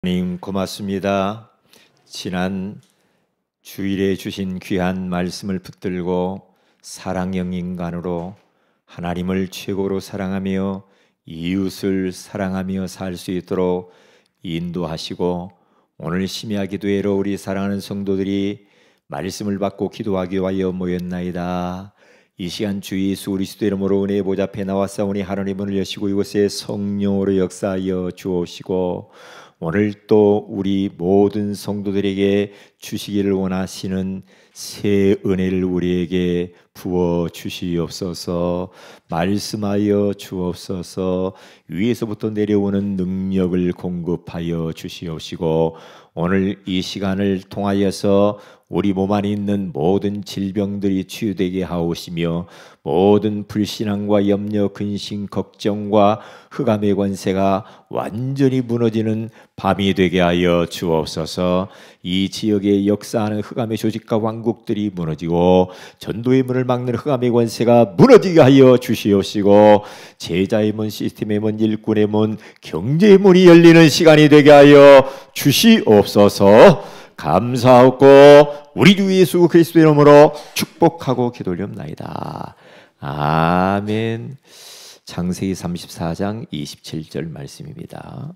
하나님 고맙습니다. 지난 주일에 주신 귀한 말씀을 붙들고 사랑형 인간으로 하나님을 최고로 사랑하며 이웃을 사랑하며 살 수 있도록 인도하시고, 오늘 심야 기도회로 우리 사랑하는 성도들이 말씀을 받고 기도하기 위하여 모였나이다. 이 시간 주 예수 그리스도 이름으로 은혜의 보좌 앞에 나왔사오니 하나님 문을 여시고 이곳에 성령으로 역사하여 주옵시고, 오늘 또 우리 모든 성도들에게 주시기를 원하시는 새 은혜를 우리에게 부어 주시옵소서. 말씀하여 주옵소서. 위에서부터 내려오는 능력을 공급하여 주시옵시고, 오늘 이 시간을 통하여서 우리 몸 안에 있는 모든 질병들이 치유되게 하옵시며, 모든 불신앙과 염려, 근심, 걱정과 흑암의 권세가 완전히 무너지는 밤이 되게 하여 주옵소서. 이 지역에 역사하는 흑암의 조직과 왕국들이 무너지고 전도의 문을 막는 흑암의 권세가 무너지게 하여 주시옵시고, 제자의 문, 시스템의 문, 일꾼의 문, 경제의 문이 열리는 시간이 되게 하여 주시옵소서. 감사하고 우리 주 예수 그리스도 이름으로 축복하고 기도 올립나이다. 아멘. 창세기 34장 27절 말씀입니다.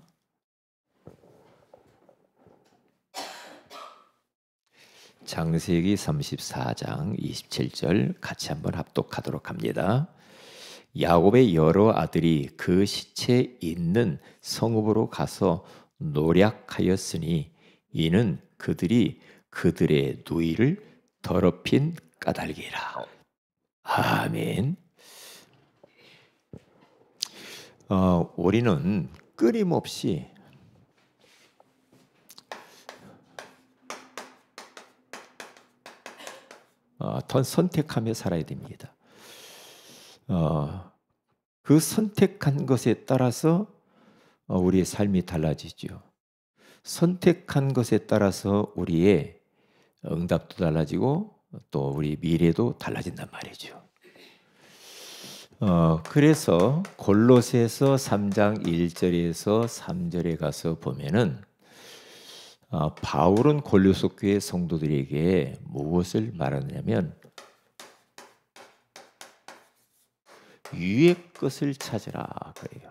창세기 34장 27절 같이 한번 합독하도록 합니다. 야곱의 여러 아들이 그 시체 있는 성읍으로 가서 노략하였으니 이는 그들이 그들의 누이를 더럽힌 까닭이라. 아멘. 우리는 끊임없이 더 선택하며 살아야 됩니다. 그 선택한 것에 따라서 우리의 삶이 달라지죠. 선택한 것에 따라서 우리의 응답도 달라지고 또 우리 미래도 달라진단 말이죠. 그래서 골로새서 3장 1절에서 3절에 가서 보면은 바울은 골로새 교회 성도들에게 무엇을 말하냐면 위의 것을 찾으라 그래요.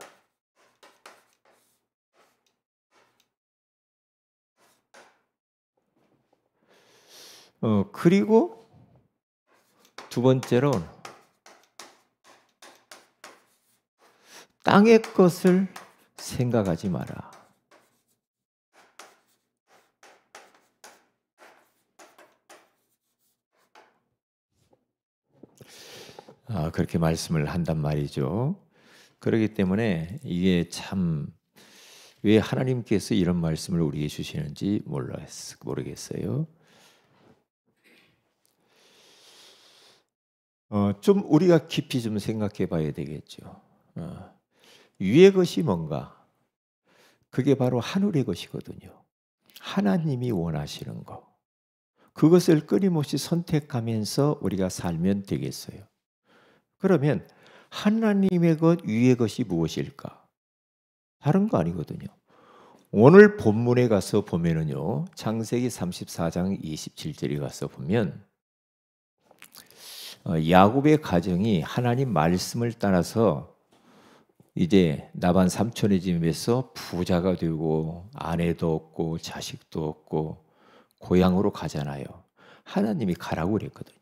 그리고 두 번째로 땅의 것을 생각하지 마라. 그렇게 말씀을 한단 말이죠. 그렇기 때문에 이게 참 왜 하나님께서 이런 말씀을 우리에게 주시는지 모르겠어요. 좀 우리가 깊이 좀 생각해 봐야 되겠죠. 위의 것이 뭔가? 그게 바로 하늘의 것이거든요. 하나님이 원하시는 거. 그것을 끊임없이 선택하면서 우리가 살면 되겠어요. 그러면 하나님의 것, 위의 것이 무엇일까? 다른 거 아니거든요. 오늘 본문에 가서 보면은요, 창세기 34장 27절에 가서 보면 야곱의 가정이 하나님 말씀을 따라서 이제 라반 삼촌의 집에서 부자가 되고 아내도 없고 자식도 없고 고향으로 가잖아요. 하나님이 가라고 그랬거든요.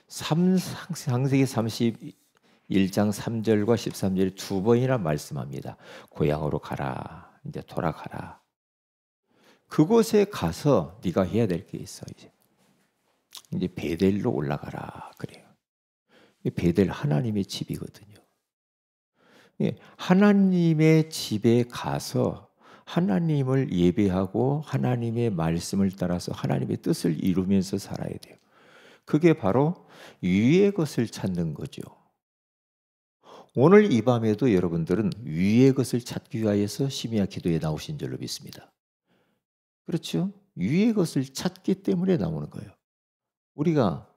창세기 31장 3절과 13절에 두 번이나 말씀합니다. 고향으로 가라. 이제 돌아가라. 그곳에 가서 네가 해야 될 게 있어. 이제 베델로 올라가라 그래요. 베델 하나님의 집이거든요. 하나님의 집에 가서 하나님을 예배하고 하나님의 말씀을 따라서 하나님의 뜻을 이루면서 살아야 돼요. 그게 바로 위의 것을 찾는 거죠. 오늘 이 밤에도 여러분들은 위의 것을 찾기 위하여서 심야 기도에 나오신 줄로 믿습니다. 그렇죠? 위의 것을 찾기 때문에 나오는 거예요. 우리가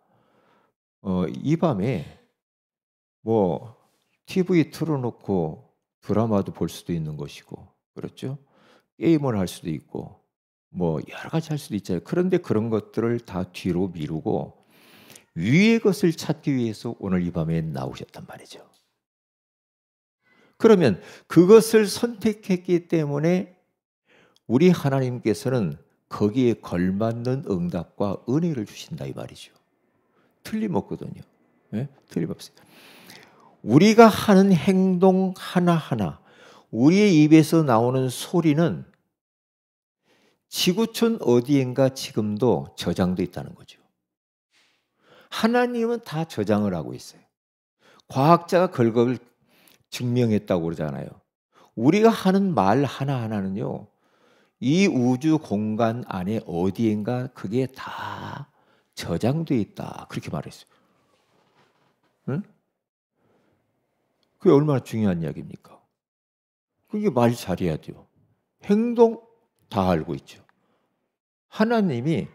이 밤에 TV 틀어놓고 드라마도 볼 수도 있는 것이고, 그렇죠? 게임을 할 수도 있고 뭐 여러 가지 할 수도 있잖아요. 그런데 그런 것들을 다 뒤로 미루고 위의 것을 찾기 위해서 오늘 이 밤에 나오셨단 말이죠. 그러면 그것을 선택했기 때문에 우리 하나님께서는 거기에 걸맞는 응답과 은혜를 주신다 이 말이죠. 틀림없거든요. 네? 틀림없어요. 우리가 하는 행동 하나하나, 우리의 입에서 나오는 소리는 지구촌 어디엔가 지금도 저장돼 있다는 거죠. 하나님은 다 저장을 하고 있어요. 과학자가 그걸 증명했다고 그러잖아요. 우리가 하는 말 하나하나는요, 이 우주 공간 안에 어디엔가 그게 다 저장돼 있다. 그렇게 말했어요. 응? 그게 얼마나 중요한 이야기입니까? 그게 말 잘해야 돼요. 행동 다 알고 있죠. 하나님이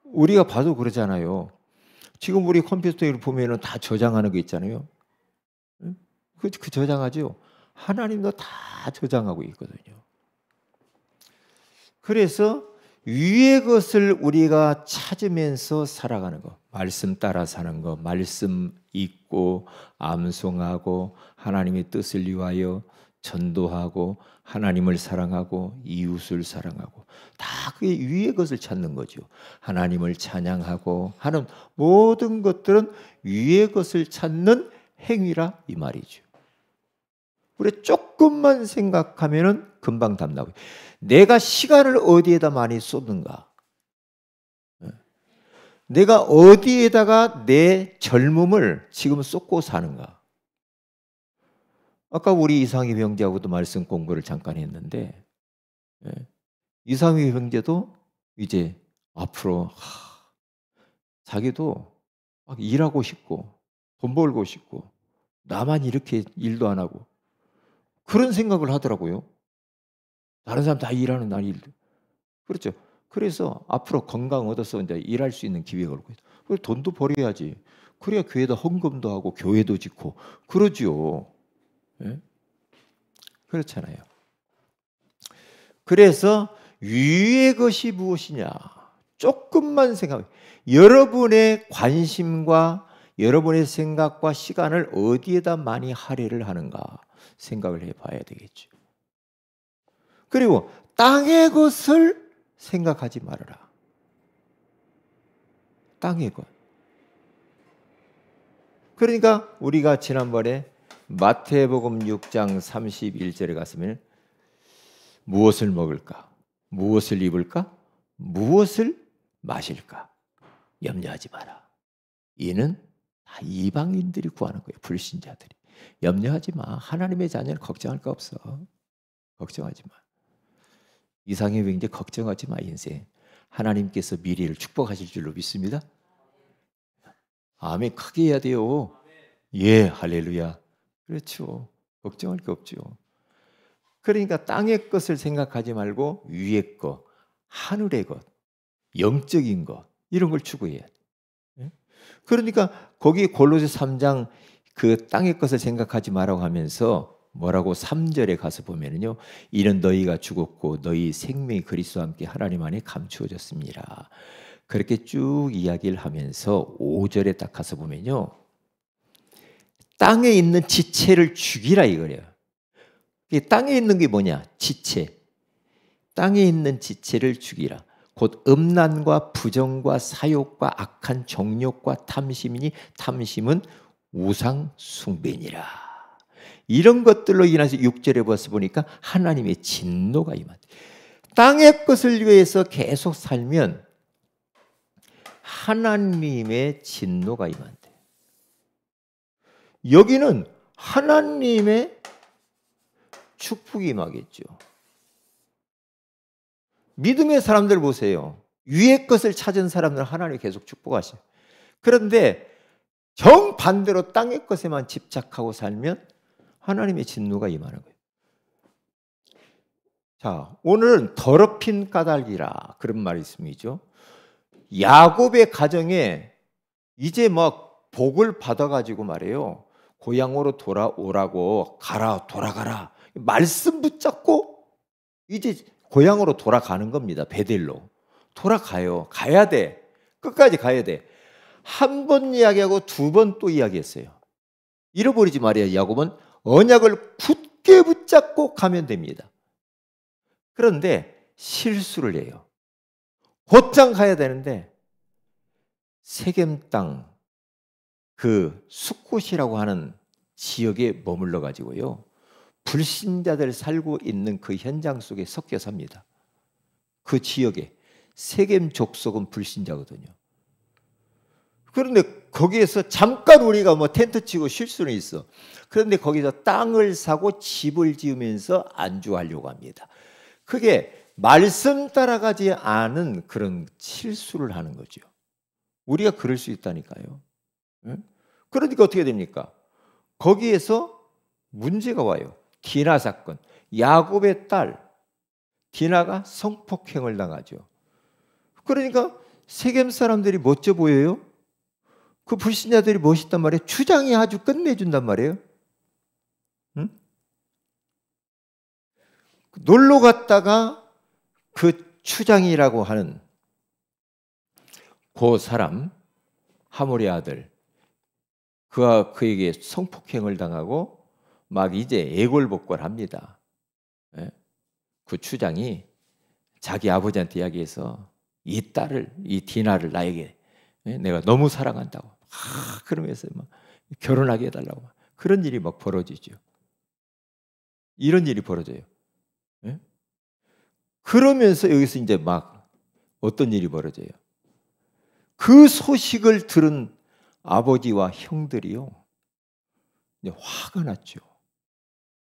우리가 봐도 그러잖아요. 지금 우리 컴퓨터에 보면은 다 저장하는 게 있잖아요. 그 저장하죠. 하나님도 다 저장하고 있거든요. 그래서 위의 것을 우리가 찾으면서 살아가는 거, 말씀 따라 사는 거, 말씀 읽고 암송하고 하나님의 뜻을 위하여 전도하고 하나님을 사랑하고 이웃을 사랑하고 다 그게 위의 것을 찾는 거죠. 하나님을 찬양하고 하는 모든 것들은 위의 것을 찾는 행위라 이 말이죠. 우리 조금만 생각하면은 금방 답 나고요. 내가 시간을 어디에다 많이 쏟는가? 내가 어디에다가 내 젊음을 지금 쏟고 사는가? 아까 우리 이상희 형제하고도 말씀 공부를 잠깐 했는데 이상희 형제도 이제 앞으로 자기도 막 일하고 싶고 돈 벌고 싶고 나만 이렇게 일도 안 하고 그런 생각을 하더라고요. 다른 사람 다 일하는 날 일. 그렇죠. 그래서 앞으로 건강 얻어서 이제 일할 수 있는 기회가 올 거예요. 그래서 돈도 벌어야지. 그래야 교회에다 헌금도 하고 교회도 짓고 그러지요. 예? 그렇잖아요. 그래서 위의 것이 무엇이냐? 조금만 생각해. 여러분의 관심과 여러분의 생각과 시간을 어디에다 많이 할애를 하는가 생각을 해봐야 되겠죠. 그리고 땅의 것을 생각하지 말아라. 땅의 것. 그러니까 우리가 지난번에 마태복음 6장 31절에 갔으면 무엇을 먹을까? 무엇을 입을까? 무엇을 마실까? 염려하지 마라. 이는 다 이방인들이 구하는 거예요. 불신자들이. 염려하지 마. 하나님의 자녀는 걱정할 거 없어. 걱정하지 마. 이상의 병제 걱정하지 마 인생. 하나님께서 미래를 축복하실 줄로 믿습니다. 아멘. 크게 해야 돼요. 예, 할렐루야. 그렇죠. 걱정할 게 없죠. 그러니까 땅의 것을 생각하지 말고 위의 것, 하늘의 것, 영적인 것 이런 걸 추구해야 돼. 그러니까 거기 골로새 3장 그 땅의 것을 생각하지 말라고 하면서 뭐라고 3절에 가서 보면은요. 이는 너희가 죽었고 너희 생명이 그리스도와 함께 하나님 안에 감추어졌습니다. 그렇게 쭉 이야기를 하면서 5절에 딱 가서 보면요. 땅에 있는 지체를 죽이라 이거예요. 땅에 있는 게 뭐냐? 지체. 땅에 있는 지체를 죽이라. 곧 음란과 부정과 사욕과 악한 정욕과 탐심이니 탐심은 우상 숭배니라. 이런 것들로 인해서 6절에 벌써 보니까 하나님의 진노가 임한다. 땅의 것을 위해서 계속 살면 하나님의 진노가 임한다. 여기는 하나님의 축복이 임하겠죠. 믿음의 사람들 보세요. 위의 것을 찾은 사람들은 하나님이 계속 축복하셔요. 그런데 정반대로 땅의 것에만 집착하고 살면 하나님의 진노가 임하는 거예요. 자, 오늘은 더럽힌 까닭이라 그런 말씀이죠. 야곱의 가정에 이제 막 복을 받아가지고 말이에요. 고향으로 돌아오라고 가라 돌아가라 말씀 붙잡고 이제 고향으로 돌아가는 겁니다. 베델로 돌아가요. 가야 돼. 끝까지 가야 돼. 한 번 이야기하고 두 번 또 이야기했어요. 잃어버리지 말아야 야곱은 언약을 굳게 붙잡고 가면 됩니다. 그런데 실수를 해요. 곧장 가야 되는데 세겜 땅 그 숫곳이라고 하는 지역에 머물러 가지고요. 불신자들 살고 있는 그 현장 속에 섞여 삽니다. 그 지역에 세겜 족속은 불신자거든요. 그런데 거기에서 잠깐 우리가 뭐 텐트 치고 쉴 수는 있어. 그런데 거기서 땅을 사고 집을 지으면서 안주하려고 합니다. 그게 말씀 따라가지 않은 그런 실수를 하는 거죠. 우리가 그럴 수 있다니까요. 그러니까 어떻게 됩니까? 거기에서 문제가 와요. 디나 사건. 야곱의 딸 디나가 성폭행을 당하죠. 그러니까 세겜 사람들이 멋져 보여요. 그 불신자들이 멋있단 말이에요. 추장이 아주 끝내준단 말이에요. 응? 놀러 갔다가 그 추장이라고 하는 그 사람 하몰의 아들 그에게 성폭행을 당하고 막 이제 애골복걸합니다. 그 추장이 자기 아버지한테 이야기해서 이 딸을 이 디나를 나에게 내가 너무 사랑한다고 그러면서 막 결혼하게 해달라고 그런 일이 막 벌어지죠. 이런 일이 벌어져요. 그러면서 여기서 이제 막 어떤 일이 벌어져요. 그 소식을 들은 아버지와 형들이요, 이제 화가 났죠.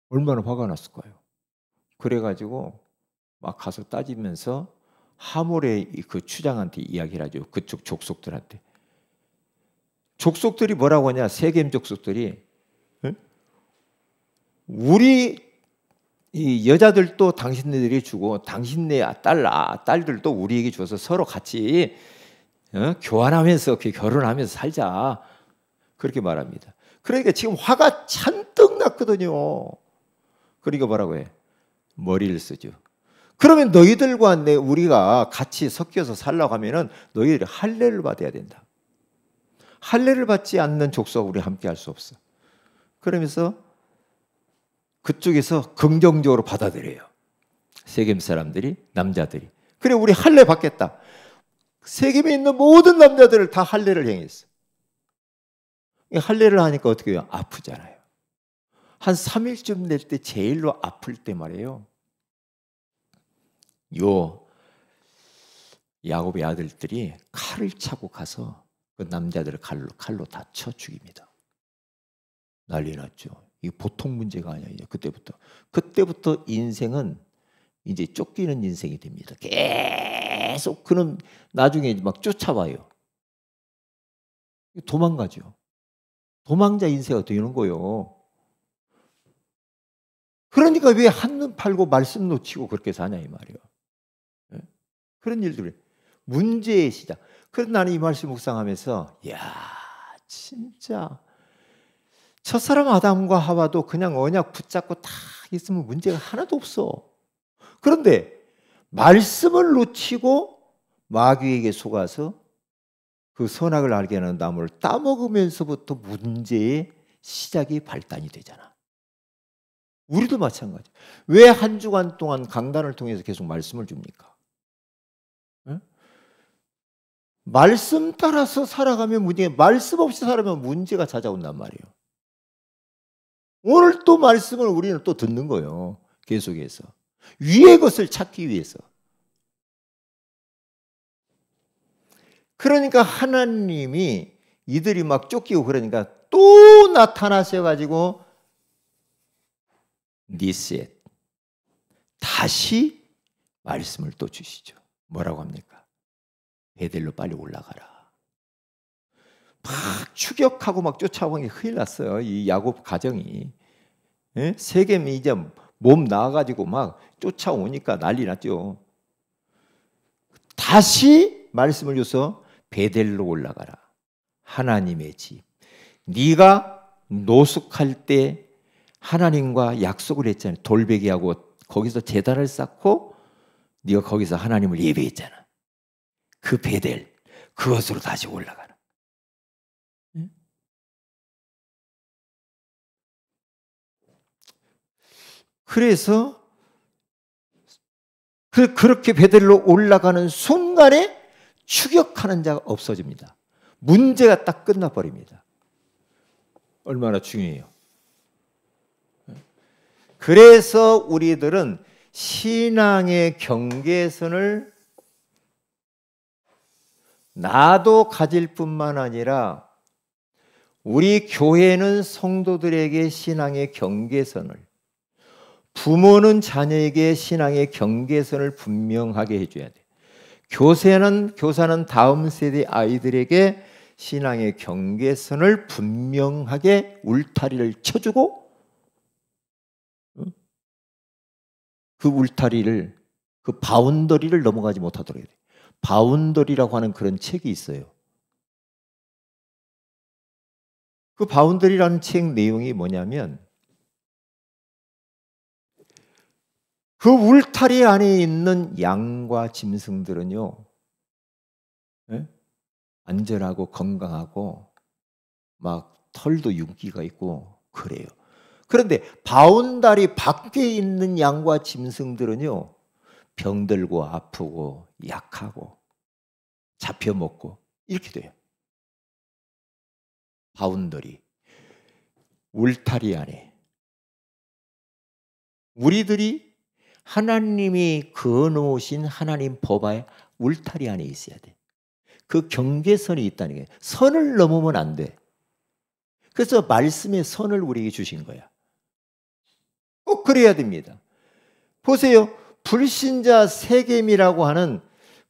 얼마나 화가 났을까요? 그래가지고 막 가서 따지면서 하몰의 그 추장한테 이야기를 하죠. 그쪽 족속들한테. 족속들이 뭐라고 하냐? 세겜 족속들이 우리 이 여자들도 당신네들이 주고 당신네 딸들도 우리에게 줘서 서로 같이 교환하면서 결혼하면서 살자. 그렇게 말합니다. 그러니까 지금 화가 잔뜩 났거든요. 그러니까 뭐라고 해? 머리를 쓰죠. 그러면 너희들과 우리가 같이 섞여서 살라고 하면은 너희들이 할례를 받아야 된다. 할례를 받지 않는 족속과 우리 함께 할 수 없어. 그러면서 그쪽에서 긍정적으로 받아들여요. 세겜 사람들이, 남자들이. 그래 우리 할례 받겠다. 세겜에 있는 모든 남자들을 다 할례를 행했어. 할례를 하니까 어떻게 해요? 아프잖아요. 한 3일쯤 될 때 제일로 아플 때 말이에요. 요 야곱의 아들들이 칼을 차고 가서 그 남자들을 칼로 다 쳐 죽입니다. 난리 났죠. 이게 보통 문제가 아니에요. 그때부터 인생은 이제 쫓기는 인생이 됩니다. 계속 그는 나중에 막 쫓아와요. 도망가죠. 도망자 인생이 되는 거예요. 그러니까 왜 한눈 팔고 말씀 놓치고 그렇게 사냐 이 말이에요. 그런 일들이 문제의 시작. 그래서 나는 이 말씀 묵상하면서 야 진짜 첫사람 아담과 하와도 그냥 언약 붙잡고 딱 있으면 문제가 하나도 없어. 그런데 말씀을 놓치고 마귀에게 속아서 그 선악을 알게 하는 나무를 따먹으면서부터 문제의 시작이 발단이 되잖아. 우리도 마찬가지. 왜 한 주간 동안 강단을 통해서 계속 말씀을 줍니까? 말씀 따라서 살아가면 문제, 말씀 없이 살아가면 문제가 찾아온단 말이에요. 오늘 또 말씀을 우리는 또 듣는 거예요. 계속해서. 위의 것을 찾기 위해서. 그러니까 하나님이 이들이 막 쫓기고 그러니까 또 나타나셔가지고 니셋 다시 말씀을 또 주시죠. 뭐라고 합니까? 베델로 빨리 올라가라. 막 추격하고 막 쫓아오는 게 큰일 났어요. 이 야곱 가정이. 세겜이 이제 몸 나와가지고 막 쫓아오니까 난리 났죠. 다시 말씀을 줘서 베델로 올라가라. 하나님의 집. 네가 노숙할 때 하나님과 약속을 했잖아요. 돌베개하고 거기서 제단을 쌓고 네가 거기서 하나님을 예배했잖아. 그 베델, 그것으로 다시 올라가는. 그래서 그렇게 베델로 올라가는 순간에 추격하는 자가 없어집니다. 문제가 딱 끝나버립니다. 얼마나 중요해요. 그래서 우리들은 신앙의 경계선을 나도 가질 뿐만 아니라 우리 교회는 성도들에게 신앙의 경계선을, 부모는 자녀에게 신앙의 경계선을 분명하게 해줘야 돼. 교사는 다음 세대 아이들에게 신앙의 경계선을 분명하게 울타리를 쳐주고, 그 울타리를, 그 바운더리를 넘어가지 못하도록 해야 돼. 바운더리라고 하는 그런 책이 있어요. 그 바운더리라는 책 내용이 뭐냐면, 그 울타리 안에 있는 양과 짐승들은요, 안전하고 건강하고 막 털도 윤기가 있고 그래요. 그런데 바운다리 밖에 있는 양과 짐승들은요, 병들고 아프고 약하고 잡혀먹고 이렇게 돼요. 바운더리, 울타리 안에. 우리들이 하나님이 그어놓으신 하나님 법의 울타리 안에 있어야 돼. 그 경계선이 있다는 게, 선을 넘으면 안 돼. 그래서 말씀의 선을 우리에게 주신 거야. 꼭 그래야 됩니다. 보세요. 불신자 세겜이라고 하는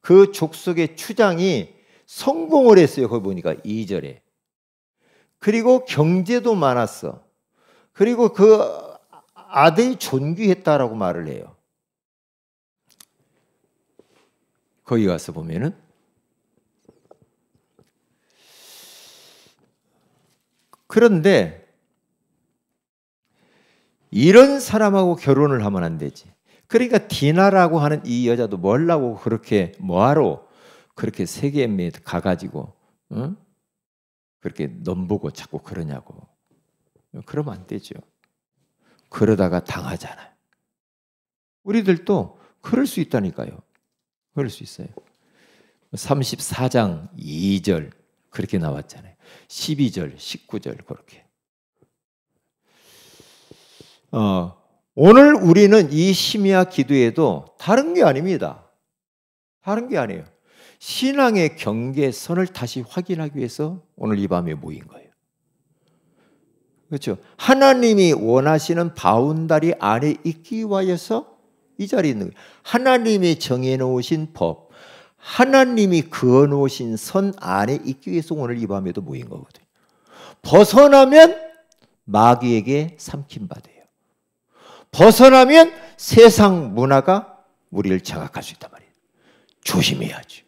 그 족속의 추장이 성공을 했어요. 거기 보니까 2절에. 그리고 경제도 많았어. 그리고 그 아들이 존귀했다라고 말을 해요. 거기 가서 보면은 그런데 이런 사람하고 결혼을 하면 안 되지. 그러니까 디나라고 하는 이 여자도 뭐라고 그렇게 뭐하러 그렇게 세겜에 가가지고 그렇게 넘보고 자꾸 그러냐고. 그러면 안 되죠. 그러다가 당하잖아요. 우리들도 그럴 수 있다니까요. 그럴 수 있어요. 34장 2절 그렇게 나왔잖아요. 12절, 19절 그렇게. 오늘 우리는 이 심야 기도에도 다른 게 아닙니다. 다른 게 아니에요. 신앙의 경계선을 다시 확인하기 위해서 오늘 이 밤에 모인 거예요. 그렇죠? 하나님이 원하시는 바운다리 안에 있기 위해서 이 자리에 있는 거예요. 하나님이 정해놓으신 법, 하나님이 그어놓으신 선 안에 있기 위해서 오늘 이 밤에도 모인 거거든요. 벗어나면 마귀에게 삼킴받아요. 벗어나면 세상 문화가 우리를 장악할 수 있단 말이에요. 조심해야죠.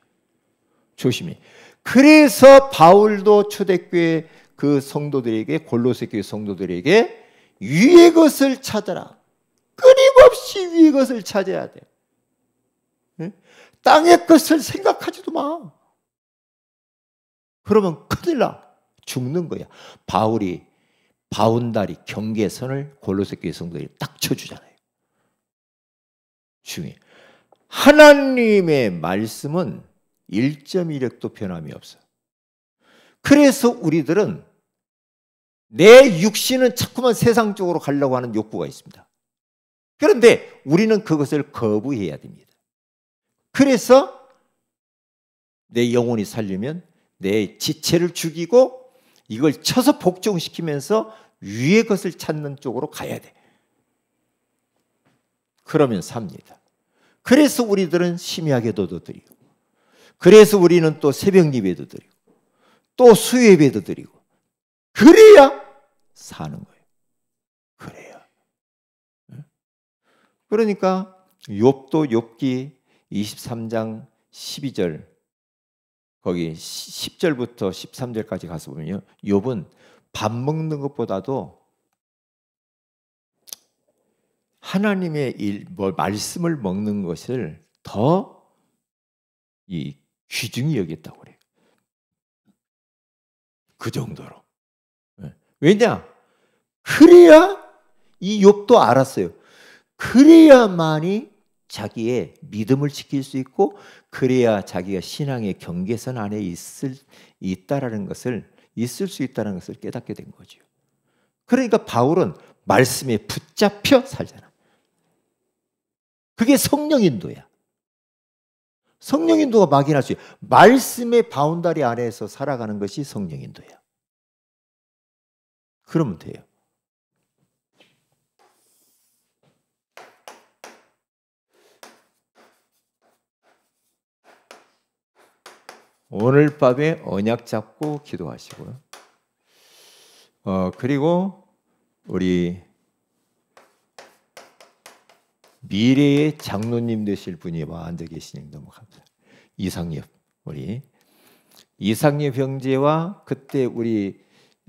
조심해. 그래서 바울도 초대교회 그 성도들에게, 골로새 교회 성도들에게 위의 것을 찾아라. 끊임없이 위의 것을 찾아야 돼. 땅의 것을 생각하지도 마. 그러면 큰일 나. 죽는 거야. 바울이 바운다리 경계선을 골로새 교회 성도들이 딱 쳐주잖아요. 중요해. 하나님의 말씀은 1.1획도 변함이 없어. 그래서 우리들은 내 육신은 자꾸만 세상 쪽으로 가려고 하는 욕구가 있습니다. 그런데 우리는 그것을 거부해야 됩니다. 그래서 내 영혼이 살려면 내 지체를 죽이고 이걸 쳐서 복종시키면서 위의 것을 찾는 쪽으로 가야 돼. 그러면 삽니다. 그래서 우리들은 심야기도도 드리고, 그래서 우리는 또 새벽 예배도 드리고, 또 수요예배도 드리고, 그래야 사는 거예요. 그래야. 그러니까 욥도 욥기 23장 12절 거기 10절부터 13절까지 가서 보면요, 욥은 밥 먹는 것보다도 하나님의 말씀을 먹는 것을 더 이 귀중히 여겼다고 그래요. 그 정도로. 왜냐? 그래야 이 욥도 알았어요. 그래야만이 자기의 믿음을 지킬 수 있고, 그래야 자기가 신앙의 경계선 안에 있을 수 있다는 것을 깨닫게 된 거죠. 그러니까 바울은 말씀에 붙잡혀 살잖아. 그게 성령 인도야. 성령 인도가 막연할 수 있어요. 말씀의 바운다리 안에서 살아가는 것이 성령 인도야. 그러면 돼요. 오늘 밤에 언약 잡고 기도하시고요. 그리고 우리 미래의 장로님 되실 분이 앉아 계시니 너무 감사해요. 이상엽, 우리 이상엽 형제와 그때 우리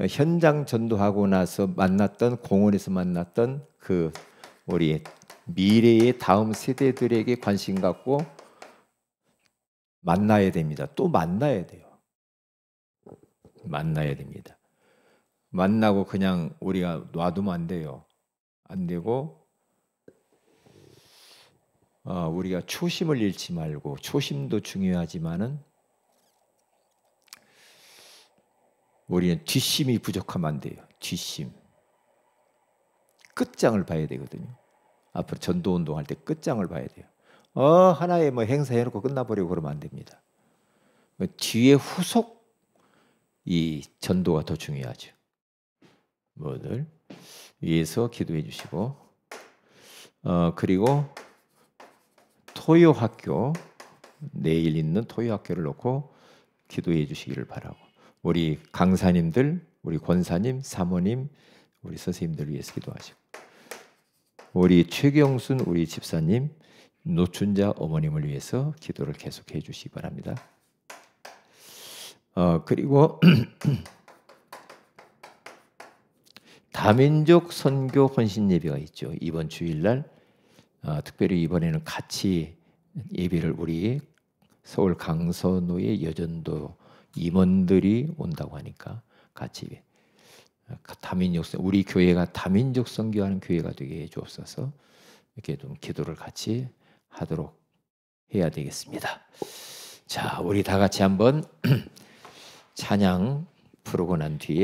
현장 전도하고 나서 만났던, 공원에서 만났던 그 우리 미래의 다음 세대들에게 관심 갖고 만나야 됩니다. 또 만나야 돼요. 만나야 됩니다. 만나고 그냥 우리가 놔두면 안 돼요. 안 되고 우리가 초심을 잃지 말고, 초심도 중요하지만은 우리는 뒷심이 부족하면 안 돼요. 뒷심. 끝장을 봐야 되거든요. 앞으로 전도 운동할 때 끝장을 봐야 돼요. 하나의 뭐 행사 해놓고 끝나버리고 그러면 안 됩니다. 뒤에 후속 이 전도가 더 중요하죠. 뭐들 위해서 기도해 주시고, 그리고 토요 학교, 내일 있는 토요 학교를 놓고 기도해 주시기를 바라고, 우리 강사님들, 우리 권사님, 사모님, 우리 선생님들 위해서 기도하시고, 우리 최경순 우리 집사님, 노춘자 어머님을 위해서 기도를 계속해 주시기 바랍니다. 그리고 다민족 선교 헌신 예배가 있죠. 이번 주일날 특별히 이번에는 같이 예배를, 우리 서울 강선우의 여전도 임원들이 온다고 하니까 같이 다민족, 우리 교회가 다민족 선교하는 교회가 되게 해주옵소서. 이렇게 좀 기도를 같이 하도록 해야 되겠습니다. 자, 우리 다 같이 한번 찬양 부르고 난 뒤에